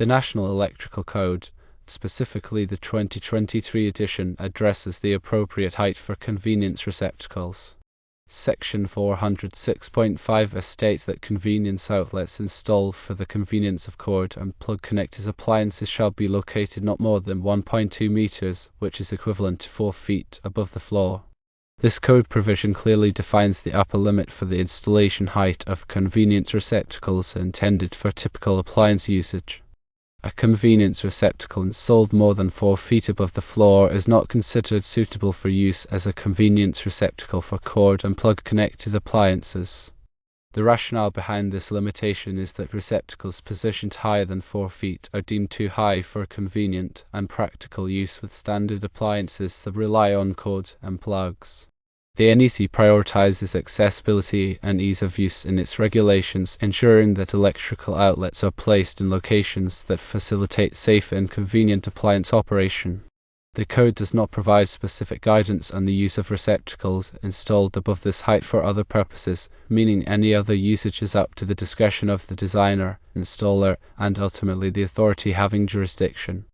The National Electrical Code, specifically the 2023 edition, addresses the appropriate height for convenience receptacles. Section 406.5 states that convenience outlets installed for the convenience of cord and plug-connected appliances shall be located not more than 1.2 meters, which is equivalent to 4 feet, above the floor. This code provision clearly defines the upper limit for the installation height of convenience receptacles intended for typical appliance usage. A convenience receptacle installed more than 4 feet above the floor is not considered suitable for use as a convenience receptacle for cord and plug-connected appliances. The rationale behind this limitation is that receptacles positioned higher than 4 feet are deemed too high for convenient and practical use with standard appliances that rely on cord and plugs. The NEC prioritizes accessibility and ease of use in its regulations, ensuring that electrical outlets are placed in locations that facilitate safe and convenient appliance operation. The code does not provide specific guidance on the use of receptacles installed above this height for other purposes, meaning any other usage is up to the discretion of the designer, installer, and ultimately the authority having jurisdiction.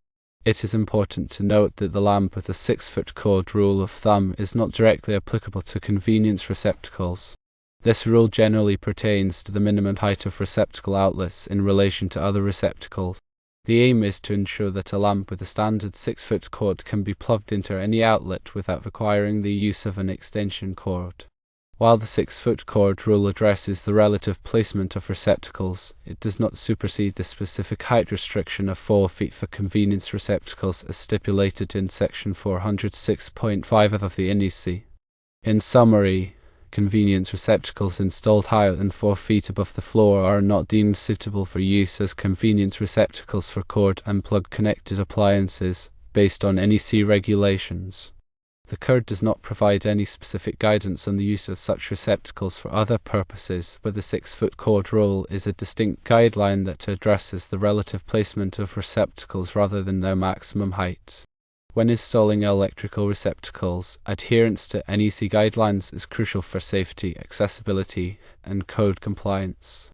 It is important to note that the lamp with a 6-foot cord rule of thumb is not directly applicable to convenience receptacles. This rule generally pertains to the minimum height of receptacle outlets in relation to other receptacles. The aim is to ensure that a lamp with a standard 6-foot cord can be plugged into any outlet without requiring the use of an extension cord. While the 6-foot cord rule addresses the relative placement of receptacles, it does not supersede the specific height restriction of 4 feet for convenience receptacles as stipulated in Section 406.5 of the NEC. In summary, convenience receptacles installed higher than 4 feet above the floor are not deemed suitable for use as convenience receptacles for cord and plug-connected appliances, based on NEC regulations. The code does not provide any specific guidance on the use of such receptacles for other purposes, but the 6-foot cord rule is a distinct guideline that addresses the relative placement of receptacles rather than their maximum height. When installing electrical receptacles, adherence to NEC guidelines is crucial for safety, accessibility, and code compliance.